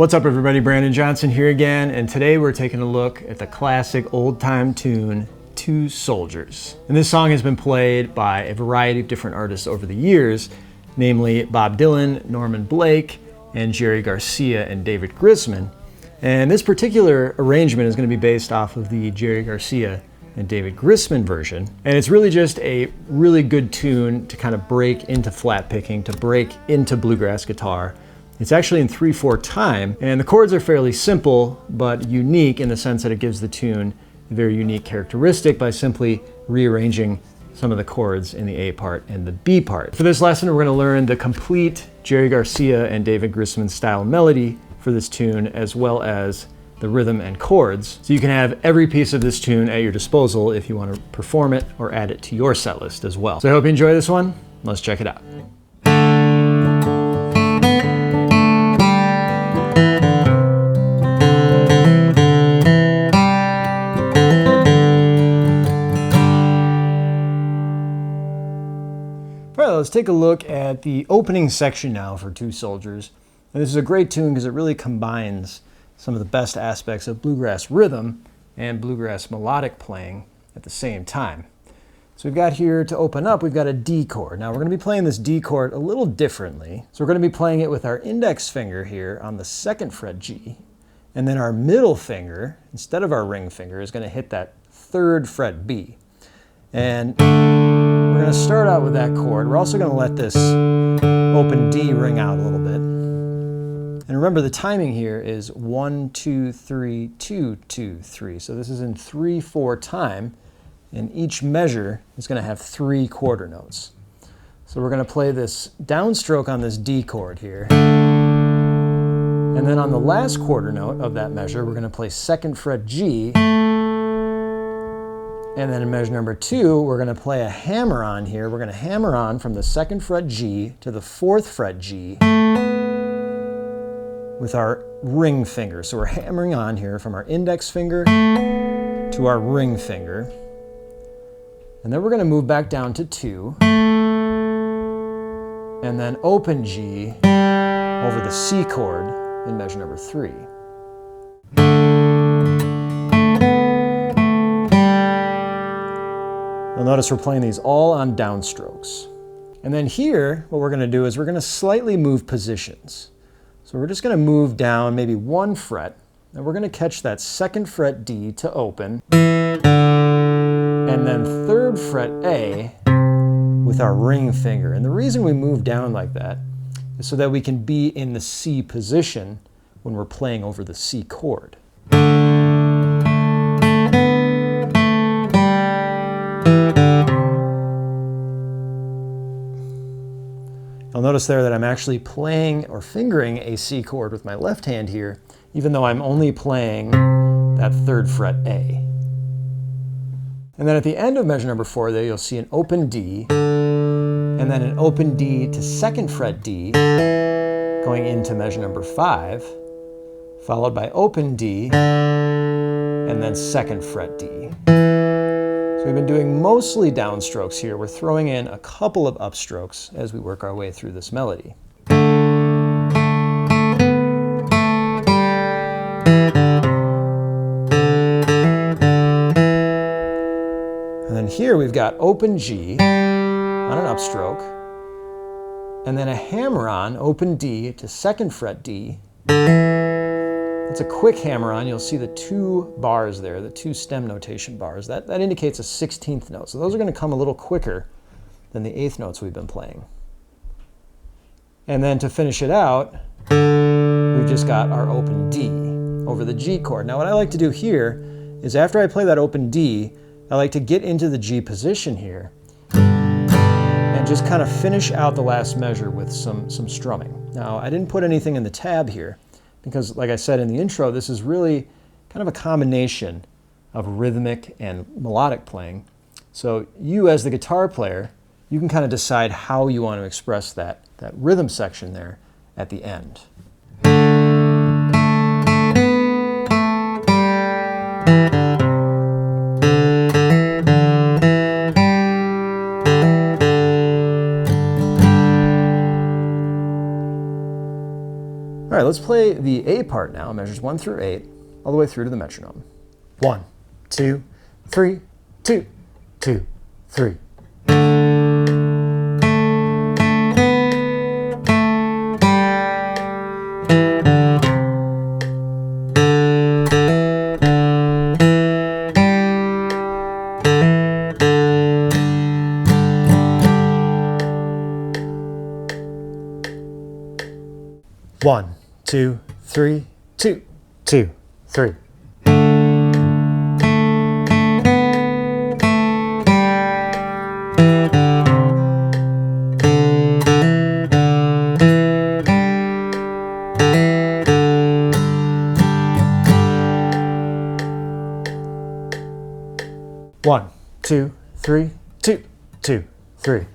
What's up everybody, Brandon Johnson here again, and today we're taking a look at the classic old-time tune, Two Soldiers. And this song has been played by a variety of different artists over the years, namely Bob Dylan, Norman Blake, and Jerry Garcia and David Grisman. And this particular arrangement is going to be based off of the Jerry Garcia and David Grisman version. And it's really just a really good tune to kind of break into flat picking, to break into bluegrass guitar. It's actually in 3/4 time, and the chords are fairly simple, but unique in the sense that it gives the tune a very unique characteristic by simply rearranging some of the chords in the A part and the B part. For this lesson, we're going to learn the complete Jerry Garcia and David Grisman style melody for this tune, as well as the rhythm and chords. So you can have every piece of this tune at your disposal if you want to perform it or add it to your set list as well. So I hope you enjoy this one. Let's check it out. All right, let's take a look at the opening section now for Two Soldiers. And this is a great tune because it really combines some of the best aspects of bluegrass rhythm and bluegrass melodic playing at the same time. So we've got here, to open up, we've got a D chord. Now we're going to be playing this D chord a little differently. So we're going to be playing it with our index finger here on the 2nd fret G, and then our middle finger, instead of our ring finger, is going to hit that 3rd fret B. And we're going to start out with that chord. We're also going to let this open D ring out a little bit. And remember, the timing here is 1, 2, 3, 2, 2, 3. So this is in 3/4 time, and each measure is going to have 3 quarter notes. So we're going to play this downstroke on this D chord here. And then on the last quarter note of that measure, we're going to play 2nd fret G. And then in measure number 2, we're going to play a hammer on here. We're going to hammer on from the 2nd fret G to the 4th fret G with our ring finger. So we're hammering on here from our index finger to our ring finger. And then we're going to move back down to 2. And then open G over the C chord in measure number 3. You'll notice we're playing these all on downstrokes. And then here, what we're going to do is we're going to slightly move positions. So we're just going to move down maybe 1 fret, and we're going to catch that 2nd fret D to open, and then 3rd fret A with our ring finger. And the reason we move down like that is so that we can be in the C position when we're playing over the C chord. You'll notice there that I'm actually playing or fingering a C chord with my left hand here, even though I'm only playing that 3rd fret A. And then at the end of measure number 4 there, you'll see an open D, and then an open D to 2nd fret D, going into measure number 5, followed by open D, and then 2nd fret D. So we've been doing mostly downstrokes here. We're throwing in a couple of upstrokes as we work our way through this melody. And then here we've got open G on an upstroke, and then a hammer on open D to 2nd fret D. It's a quick hammer on. You'll see the 2 bars there, the 2 stem notation bars. That indicates a 16th note. So those are going to come a little quicker than the 8th notes we've been playing. And then to finish it out, we've just got our open D over the G chord. Now what I like to do here is after I play that open D, I like to get into the G position here and just kind of finish out the last measure with some strumming. Now I didn't put anything in the tab here, because like I said in the intro, this is really kind of a combination of rhythmic and melodic playing. So you as the guitar player, you can kind of decide how you want to express that rhythm section there at the end. let's play the A part now, measures 1 through 8, all the way through to the metronome. 1, 2, 3, 2, 2, 3. One, two, three, 2, 2, 3. One, two, three, 2, 2, 3.